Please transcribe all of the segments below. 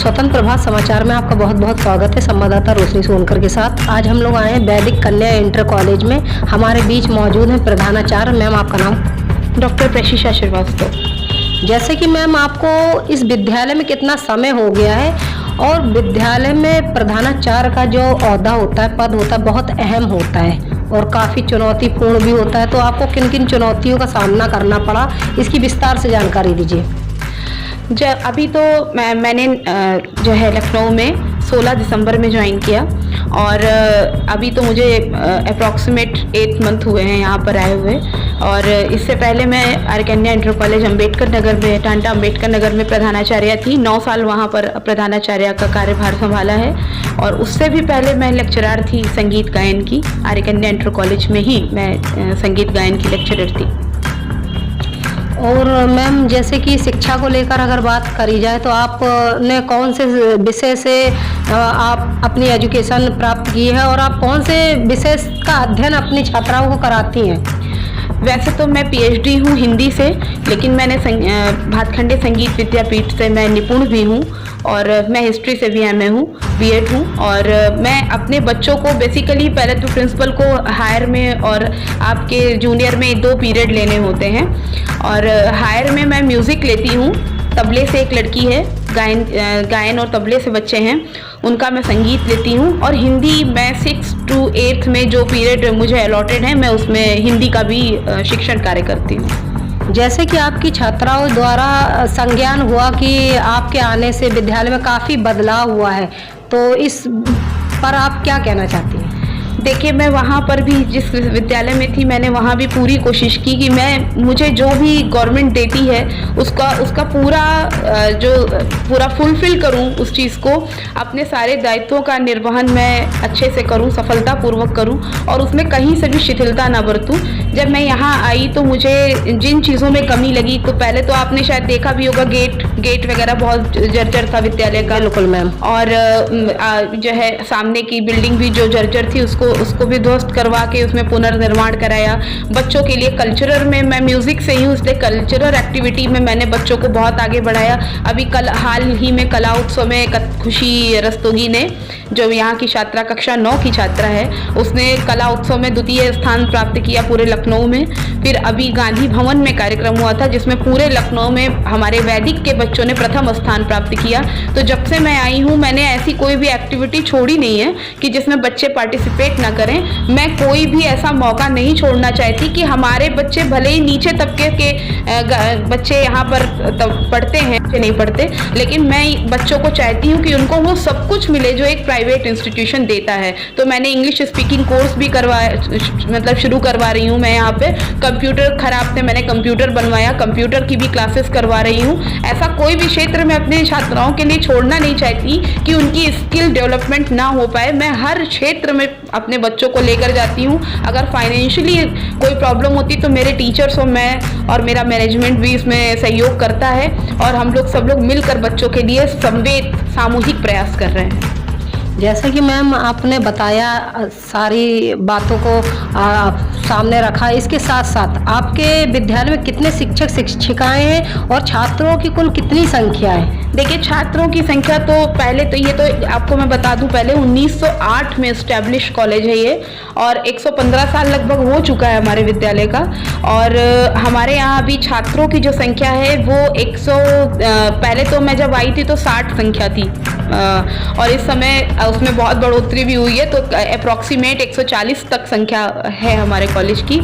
स्वतंत्र प्रभात समाचार में आपका बहुत बहुत स्वागत है। संवाददाता रोशनी सोनकर के साथ आज हम लोग आए हैं वैदिक कन्या इंटर कॉलेज में। हमारे बीच मौजूद है प्रधानाचार्य। मैम, आपका नाम? डॉक्टर प्रशिशा श्रीवास्तव। जैसे कि मैम, आपको इस विद्यालय में कितना समय हो गया है और विद्यालय में प्रधानाचार्य का जो ओहदा होता है, पद होता है, बहुत अहम होता है और काफ़ी चुनौतीपूर्ण भी होता है। तो आपको किन किन चुनौतियों का सामना करना पड़ा, इसकी विस्तार से जानकारी दीजिए। अभी तो मैंने जो है लखनऊ में 16 दिसंबर में ज्वाइन किया और अभी तो मुझे अप्रॉक्सीमेट 8 मंथ हुए हैं यहाँ पर आए हुए। और इससे पहले मैं आर्य कन्या इंटर कॉलेज अम्बेडकर नगर में, टांटा अम्बेडकर नगर में प्रधानाचार्य थी। 9 साल वहाँ पर प्रधानाचार्य का कार्यभार संभाला है। और उससे भी पहले मैं लेक्चरर थी संगीत गायन की। आर्य कन्या इंटर कॉलेज में ही मैं संगीत गायन की लेक्चरर थी। और मैम, जैसे कि शिक्षा को लेकर अगर बात करी जाए तो आपने कौन से विषय से आप अपनी एजुकेशन प्राप्त की है और आप कौन से विषय का अध्ययन अपनी छात्राओं को कराती हैं? वैसे तो मैं पीएचडी हूँ हिंदी से, लेकिन मैंने भातखंडे संगीत विद्यापीठ से मैं निपुण भी हूँ और मैं हिस्ट्री से भी एमए हूँ, बीएड हूँ। और मैं अपने बच्चों को बेसिकली पहले तो प्रिंसिपल को हायर में और आपके जूनियर में 2 पीरियड लेने होते हैं। और हायर में मैं म्यूज़िक लेती हूँ। तबले से एक लड़की है, गायन और तबले से बच्चे हैं, उनका मैं संगीत लेती हूँ। और हिंदी मैं 6 to 8 में जो पीरियड मुझे अलॉटेड है, मैं उसमें हिंदी का भी शिक्षण कार्य करती हूँ। जैसे कि आपकी छात्राओं द्वारा संज्ञान हुआ कि आपके आने से विद्यालय में काफ़ी बदलाव हुआ है, तो इस पर आप क्या कहना चाहती हैं? देखिए, मैं वहाँ पर भी जिस विद्यालय में थी, मैंने वहाँ भी पूरी कोशिश की कि मुझे जो भी गवर्नमेंट देती है उसका पूरा फुलफिल करूँ, उस चीज़ को, अपने सारे दायित्वों का निर्वहन मैं अच्छे से करूँ, सफलतापूर्वक करूँ और उसमें कहीं से भी शिथिलता ना बरतूँ। जब मैं यहाँ आई तो मुझे जिन चीज़ों में कमी लगी, तो पहले तो आपने शायद देखा भी होगा, गेट वगैरह बहुत जर्जर था विद्यालय का। बिल्कुल मैम। और जो है सामने की बिल्डिंग भी जो जर्जर थी उसको भी ध्वस्त करवा के उसमें पुनर्निर्माण कराया। बच्चों के लिए कल्चरल में, मैं म्यूज़िक से ही हूँ, इसलिए कल्चरल एक्टिविटी में मैंने बच्चों को बहुत आगे बढ़ाया। अभी हाल ही में कला उत्सव में खुशी रस्तोगी ने, जो यहाँ की छात्रा कक्षा 9 की छात्रा है, उसने कला उत्सव में 2य स्थान प्राप्त किया पूरे लखनऊ में। फिर अभी गांधी भवन में कार्यक्रम हुआ था जिसमें पूरे लखनऊ में हमारे वैदिक के बच्चों ने प्रथम स्थान प्राप्त किया। तो जब से मैं आई हूँ, मैंने ऐसी कोई भी एक्टिविटी छोड़ी नहीं है कि जिसमें बच्चे पार्टिसिपेट ना करें। मैं कोई भी ऐसा मौका नहीं छोड़ना चाहती कि हमारे बच्चे, भले ही नीचे तबके के बच्चे यहाँ पर पढ़ते हैं, नहीं पढ़ते, लेकिन मैं बच्चों को चाहती हूँ कि उनको वो सब कुछ मिले जो एक प्राइवेट इंस्टीट्यूशन देता है। तो मैंने इंग्लिश स्पीकिंग कोर्स भी शुरू करवा रही हूँ। मैं यहाँ पे कंप्यूटर खराब थे, मैंने कंप्यूटर बनवाया, कंप्यूटर की भी क्लासेस करवा रही हूँ। ऐसा कोई भी क्षेत्र में अपने छात्राओं के लिए छोड़ना नहीं चाहती कि उनकी स्किल डेवलपमेंट ना हो पाए। मैं हर क्षेत्र में अपने बच्चों को लेकर जाती हूँ। अगर फाइनेंशियली कोई प्रॉब्लम होती तो मेरे टीचर्स और मैं और मेरा मैनेजमेंट भी इसमें सहयोग करता है और हम लोग सब लोग मिलकर बच्चों के लिए सामूहिक प्रयास कर रहे हैं। जैसा कि मैम आपने बताया, सारी बातों को सामने रखा, इसके साथ साथ आपके विद्यालय में कितने शिक्षक शिक्षिकाएं हैं और छात्रों की कुल कितनी संख्या है? देखिए, छात्रों की संख्या तो पहले तो ये तो आपको मैं बता दूं, पहले 1908 में एस्टैब्लिश कॉलेज है ये और 115 साल लगभग हो चुका है हमारे विद्यालय का। और हमारे यहाँ अभी छात्रों की जो संख्या है वो पहले तो मैं जब आई थी तो 60 संख्या थी और इस समय उसमें बहुत बढ़ोतरी भी हुई है, तो अप्रॉक्सीमेट 140 तक संख्या है हमारे कॉलेज की।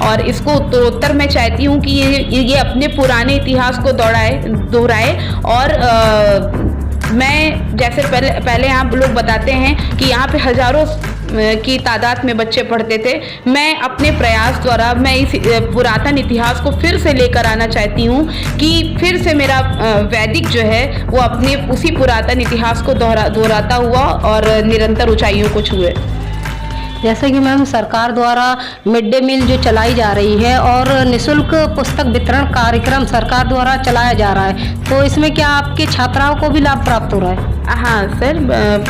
और इसको उत्तरोत्तर मैं चाहती हूँ कि ये अपने पुराने इतिहास को दोहराए और मैं जैसे पहले यहाँ लोग बताते हैं कि यहाँ पे हजारों की तादाद में बच्चे पढ़ते थे, मैं अपने प्रयास द्वारा मैं इस पुरातन इतिहास को फिर से लेकर आना चाहती हूँ कि फिर से मेरा वैदिक जो है वो अपने उसी पुरातन इतिहास को दोहराता हुआ और निरंतर ऊंचाइयों को छुए। जैसे कि मैम, सरकार द्वारा मिड डे मील जो चलाई जा रही है और निःशुल्क पुस्तक वितरण कार्यक्रम सरकार द्वारा चलाया जा रहा है, तो इसमें क्या आपके छात्राओं को भी लाभ प्राप्त हो रहा है? हाँ सर,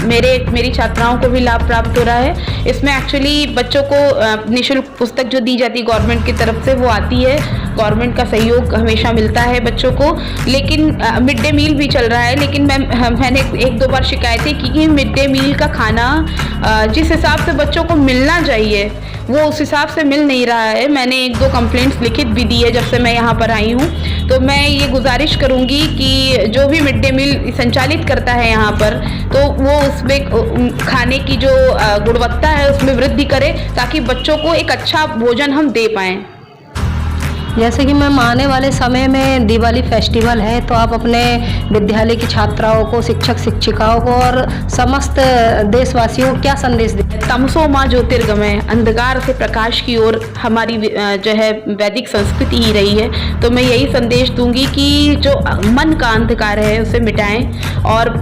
मेरी छात्राओं को भी लाभ प्राप्त हो रहा है। इसमें एक्चुअली बच्चों को निःशुल्क पुस्तक जो दी जाती है गवर्नमेंट की तरफ से वो आती है गवर्नमेंट का सहयोग हमेशा मिलता है बच्चों को, लेकिन मिड डे मील भी चल रहा है, लेकिन मैंने 1-2 बार शिकायतें की कि मिड डे मील का खाना जिस हिसाब से बच्चों को मिलना चाहिए वो उस हिसाब से मिल नहीं रहा है। मैंने 1-2 कंप्लेंट्स लिखित भी दी है जब से मैं यहाँ पर आई हूँ। तो मैं ये गुजारिश करूँगी कि जो भी मिड डे मील संचालित करता है यहाँ पर, तो वो उसमें खाने की जो गुणवत्ता है उसमें वृद्धि करे, ताकि बच्चों को एक अच्छा भोजन हम दे पाएँ। जैसे कि मैम आने वाले समय में दिवाली फेस्टिवल है, तो आप अपने विद्यालय की छात्राओं को, शिक्षक शिक्षिकाओं को और समस्त देशवासियों को क्या संदेश दें? तमसो माँ ज्योतिर्गमय, अंधकार से प्रकाश की ओर हमारी जो है वैदिक संस्कृति ही रही है। तो मैं यही संदेश दूंगी कि जो मन का अंधकार है उसे मिटाएं, और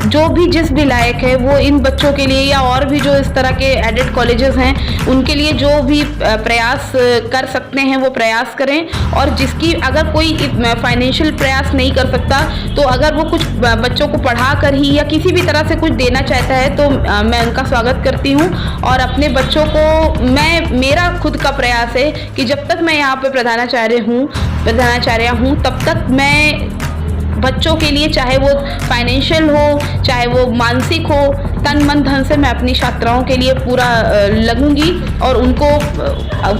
जो भी जिस भी लायक है वो इन बच्चों के लिए या और भी जो इस तरह के एडेड कॉलेजेस हैं उनके लिए जो भी प्रयास कर सकते हैं वो प्रयास करें। और जिसकी अगर कोई फाइनेंशियल प्रयास नहीं कर सकता, तो अगर वो कुछ बच्चों को पढ़ा कर ही या किसी भी तरह से कुछ देना चाहता है, तो मैं उनका स्वागत करती हूँ। और अपने बच्चों को मेरा खुद का प्रयास है कि जब तक मैं यहाँ पे प्रधानाचार्य हूँ तब तक मैं बच्चों के लिए, चाहे वो फाइनेंशियल हो चाहे वो मानसिक हो, तन मन धन से मैं अपनी छात्राओं के लिए पूरा लगूंगी और उनको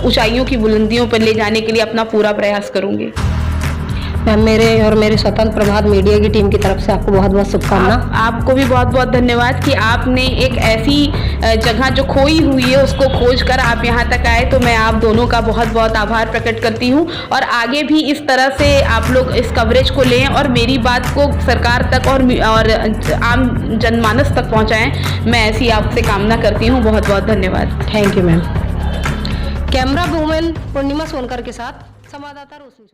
ऊंचाइयों की बुलंदियों पर ले जाने के लिए अपना पूरा प्रयास करूंगी। मैम मेरे और मेरे स्वतंत्र प्रभात मीडिया की टीम की तरफ से आपको बहुत बहुत शुभकामना। आपको भी बहुत बहुत धन्यवाद कि आपने एक ऐसी जगह जो खोई हुई है उसको खोज कर आप यहाँ तक आए। तो मैं आप दोनों का बहुत बहुत आभार प्रकट करती हूँ, और आगे भी इस तरह से आप लोग इस कवरेज को लें और मेरी बात को सरकार तक और आम जनमानस तक पहुँचाएँ। मैं ऐसी आपसे कामना करती हूँ। बहुत बहुत धन्यवाद। Thank you ma'am. Camera women Purnima Sonkar के साथ संवाददाता रोशनी।